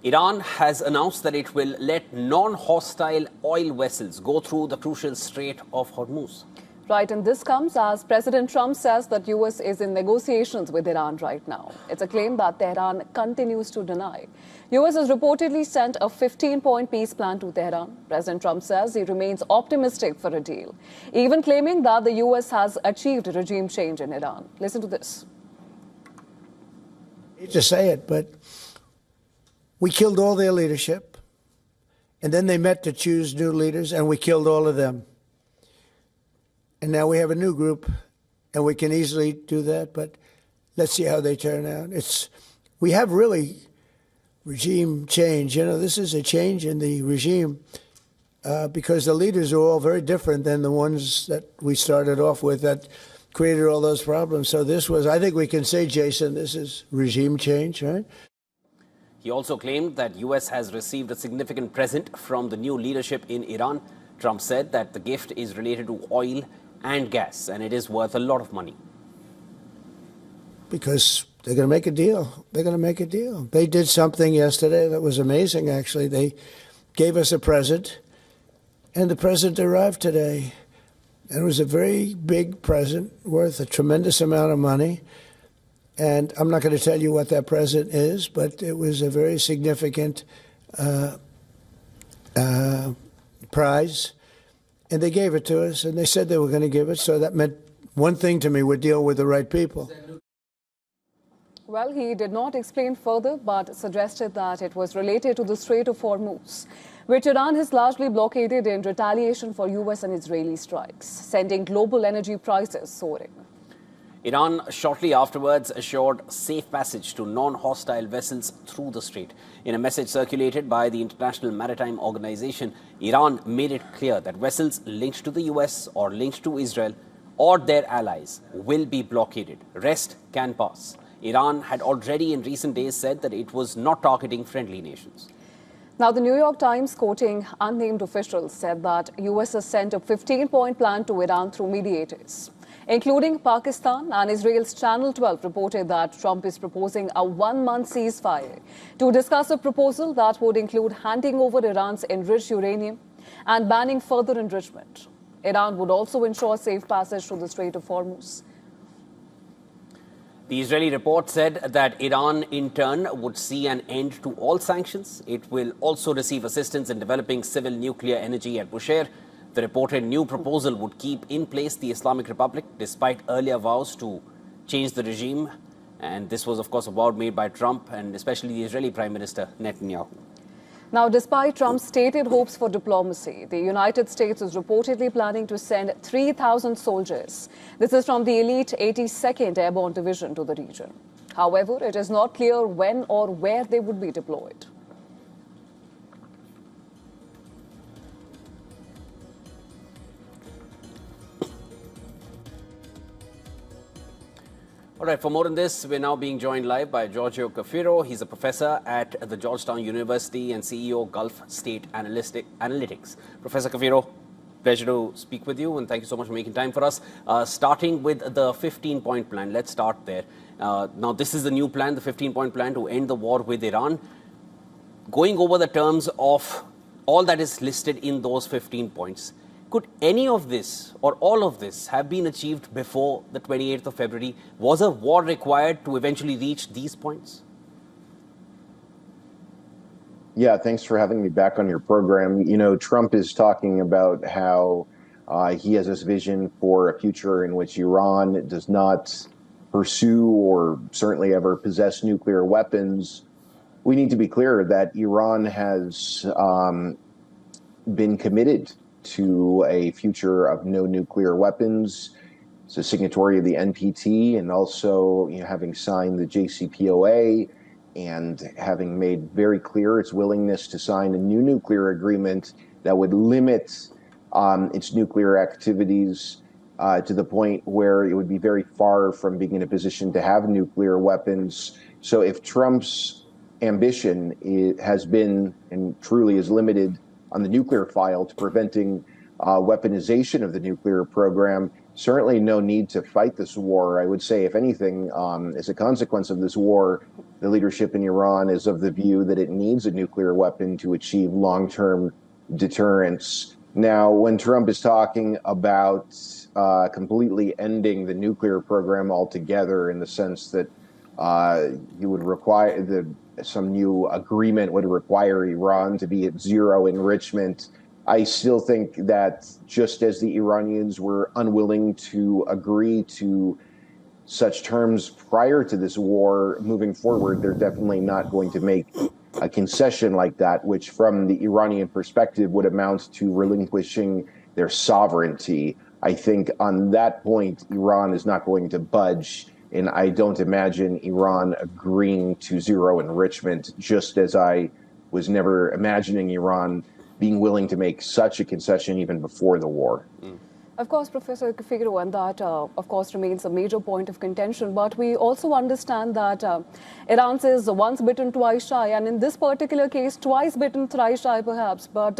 Iran has announced that it will let non-hostile oil vessels go through the crucial Strait of Hormuz. Right, and this comes as President Trump says that U.S. is in negotiations with Iran right now. It's a claim that Tehran continues to deny. U.S. has reportedly sent a 15-point peace plan to Tehran. President Trump says he remains optimistic for a deal, even claiming that the U.S. has achieved regime change in Iran. Listen to this. I hate to say it, but we killed all their leadership, and then they met to choose new leaders, and we killed all of them. And now we have a new group, and we can easily do that, but let's see how they turn out. We have really regime change. You know, this is a change in the regime because the leaders are all very different than the ones that we started off with that created all those problems. So this was, I think we can say, Jason, this is regime change, right? He also claimed that U.S. has received a significant present from the new leadership in Iran. Trump said that the gift is related to oil and gas, and it is worth a lot of money. Because they're going to make a deal. They're going to make a deal. They did something yesterday that was amazing, actually. They gave us a present, and the present arrived today. And it was a very big present worth a tremendous amount of money. And I'm not going to tell you what that present is, but it was a very significant prize. And they gave it to us, and they said they were going to give it. So that meant one thing to me: we're dealing with the right people. Well, he did not explain further, but suggested that it was related to the Strait of Hormuz, which Iran has largely blockaded in retaliation for U.S. and Israeli strikes, sending global energy prices soaring. Iran shortly afterwards assured safe passage to non-hostile vessels through the strait. In a message circulated by the International Maritime Organization, Iran made it clear that vessels linked to the US or linked to Israel or their allies will be blockaded. Rest can pass. Iran had already in recent days said that it was not targeting friendly nations. Now, the New York Times, quoting unnamed officials, said that U.S. has sent a 15-point plan to Iran through mediators, including Pakistan. And Israel's Channel 12 reported that Trump is proposing a one-month ceasefire to discuss a proposal that would include handing over Iran's enriched uranium and banning further enrichment. Iran would also ensure safe passage through the Strait of Hormuz. The Israeli report said that Iran, in turn, would see an end to all sanctions. It will also receive assistance in developing civil nuclear energy at Bushehr. The reported new proposal would keep in place the Islamic Republic, despite earlier vows to change the regime. And this was, of course, a vow made by Trump and especially the Israeli Prime Minister Netanyahu. Now, despite Trump's stated hopes for diplomacy, the United States is reportedly planning to send 3,000 soldiers. This is from the elite 82nd Airborne Division to the region. However, it is not clear when or where they would be deployed. All right, for more on this, we're now being joined live by Giorgio Cafiro. He's a professor at the Georgetown University and CEO Gulf State Analytics. Professor Cafiro, pleasure to speak with you, and thank you so much for making time for us. Starting with the 15-point plan, let's start there. Now, this is the new plan, the 15-point plan to end the war with Iran. Going over the terms of all that is listed in those 15 points, could any of this or all of this have been achieved before the 28th of February? Was a war required to eventually reach these points? Yeah, thanks for having me back on your program. You know, Trump is talking about how he has this vision for a future in which Iran does not pursue or certainly ever possess nuclear weapons. We need to be clear that Iran has been committed to a future of no nuclear weapons. It's a signatory of the NPT, and also, you know, having signed the JCPOA and having made very clear its willingness to sign a new nuclear agreement that would limit its nuclear activities to the point where it would be very far from being in a position to have nuclear weapons. So if Trump's ambition has been and truly is limited on the nuclear file to preventing weaponization of the nuclear program, certainly no need to fight this war. I would say, if anything, as a consequence of this war, the leadership in Iran is of the view that it needs a nuclear weapon to achieve long-term deterrence. Now, when Trump is talking about completely ending the nuclear program altogether, in the sense that he would require some new agreement would require Iran to be at zero enrichment, I still think that just as the Iranians were unwilling to agree to such terms prior to this war, moving forward, they're definitely not going to make a concession like that, which from the Iranian perspective would amount to relinquishing their sovereignty. I think on that point, Iran is not going to budge. And I don't imagine Iran agreeing to zero enrichment, just as I was never imagining Iran being willing to make such a concession even before the war. Of course, Professor Kafiro, and that, of course, remains a major point of contention. But we also understand that Iran says once bitten, twice shy. And in this particular case, twice bitten, thrice shy, perhaps. But,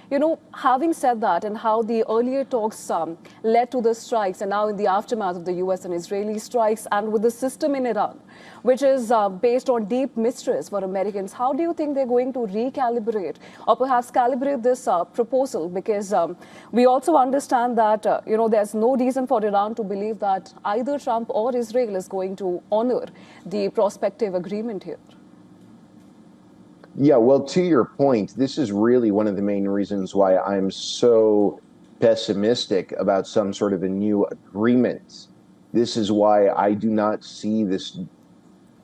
you know, having said that, and how the earlier talks led to the strikes, and now in the aftermath of the US and Israeli strikes, and with the system in Iran, which is based on deep mistrust for Americans, how do you think they're going to recalibrate or perhaps calibrate this proposal? Because we also understand that, you know, there's no reason for Iran to believe that either Trump or Israel is going to honor the prospective agreement here. Yeah, well, to your point, this is really one of the main reasons why I'm so pessimistic about some sort of a new agreement. This is why I do not see this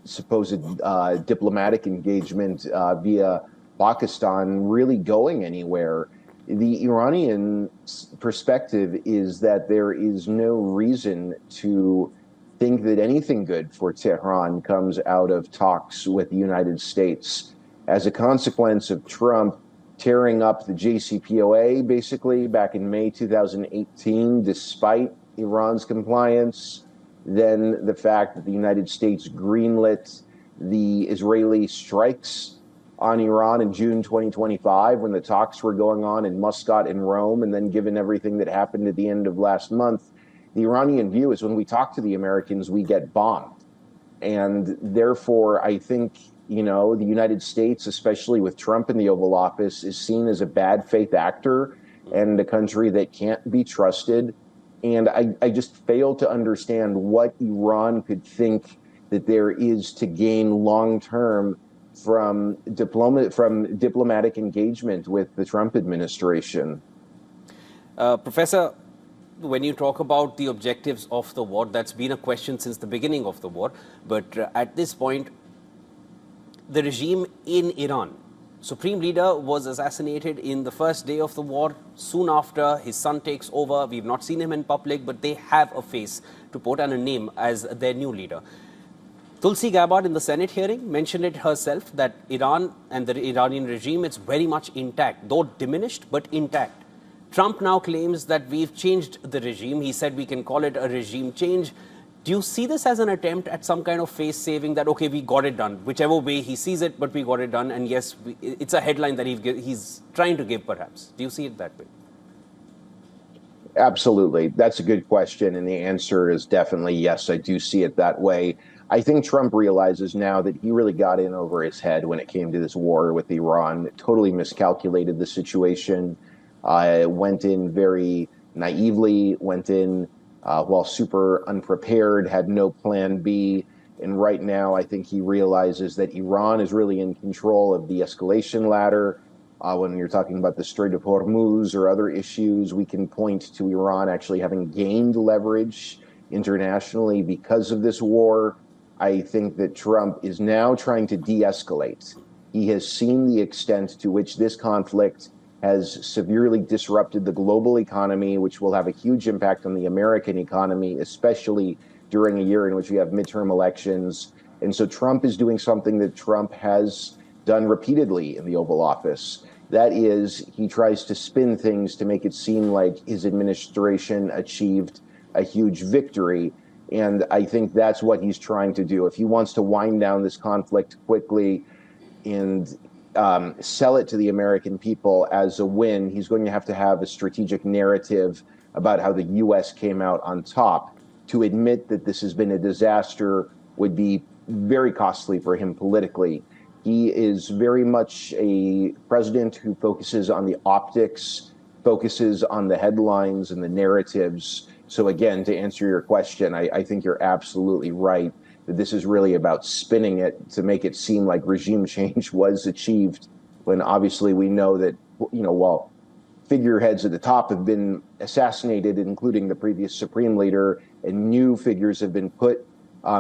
supposed diplomatic engagement via Pakistan really going anywhere. The Iranian perspective is that there is no reason to think that anything good for Tehran comes out of talks with the United States. As a consequence of Trump tearing up the JCPOA, basically, back in May 2018, despite Iran's compliance, then the fact that the United States greenlit the Israeli strikes on Iran in June 2025, when the talks were going on in Muscat and Rome, and then given everything that happened at the end of last month, the Iranian view is when we talk to the Americans, we get bombed. And therefore, I think, you know, the United States, especially with Trump in the Oval Office, is seen as a bad faith actor and a country that can't be trusted. And I just fail to understand what Iran could think that there is to gain long term from diplomatic engagement with the Trump administration. Professor, when you talk about the objectives of the war, that's been a question since the beginning of the war. But at this point, the regime in Iran, Supreme Leader was assassinated in the first day of the war. Soon after, his son takes over. We've not seen him in public, but they have a face to put and a name as their new leader. Tulsi Gabbard in the Senate hearing mentioned it herself that Iran and the Iranian regime, it's very much intact, though diminished, but intact. Trump now claims that we've changed the regime. He said we can call it a regime change. Do you see this as an attempt at some kind of face saving that, okay, we got it done, whichever way he sees it, but we got it done, and yes, it's a headline that he's trying to give, perhaps. Do you see it that way? Absolutely. That's a good question, and the answer is definitely yes, I do see it that way. I think Trump realizes now that he really got in over his head when it came to this war with Iran, totally miscalculated the situation, went in very naively, went in while super unprepared, had no plan B. And right now, I think he realizes that Iran is really in control of the escalation ladder. When you're talking about the Strait of Hormuz or other issues, we can point to Iran actually having gained leverage internationally because of this war. I think that Trump is now trying to de-escalate. He has seen the extent to which this conflict has severely disrupted the global economy, which will have a huge impact on the American economy, especially during a year in which we have midterm elections. And so Trump is doing something that Trump has done repeatedly in the Oval Office. That is, he tries to spin things to make it seem like his administration achieved a huge victory. And I think that's what he's trying to do. If he wants to wind down this conflict quickly and sell it to the American people as a win, he's going to have a strategic narrative about how the U.S. came out on top. To admit that this has been a disaster would be very costly for him politically. He is very much a president who focuses on the optics, focuses on the headlines and the narratives. So again, to answer your question, I think you're absolutely right that this is really about spinning it to make it seem like regime change was achieved, when obviously we know that, while figureheads at the top have been assassinated, including the previous supreme leader, and new figures have been put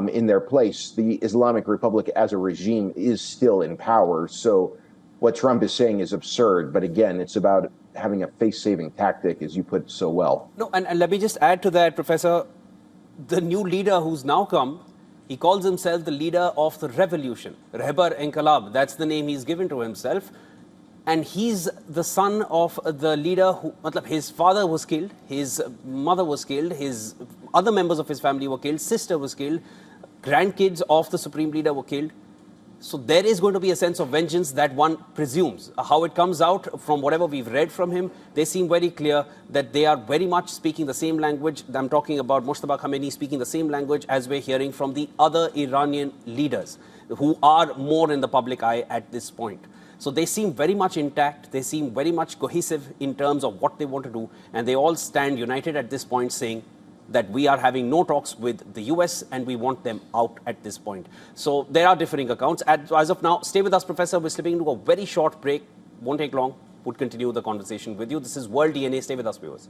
in their place, the Islamic Republic as a regime is still in power. So what Trump is saying is absurd. But again, it's about having a face-saving tactic, as you put so well. No, and let me just add to that, Professor. The new leader who's now come, he calls himself the leader of the revolution. Rehbar Inqilab, that's the name he's given to himself. And he's the son of the leader who, his father was killed, his mother was killed, his other members of his family were killed, sister was killed, grandkids of the supreme leader were killed. So there is going to be a sense of vengeance that one presumes. How it comes out from whatever we've read from him, they seem very clear that they are very much speaking the same language. I'm talking about Mujtaba Khamenei speaking the same language as we're hearing from the other Iranian leaders who are more in the public eye at this point. So they seem very much intact, they seem very much cohesive in terms of what they want to do, and they all stand united at this point saying that we are having no talks with the US and we want them out at this point. So there are differing accounts. As of now, stay with us, Professor. We're slipping into a very short break. Won't take long. We'll continue the conversation with you. This is World DNA. Stay with us, viewers.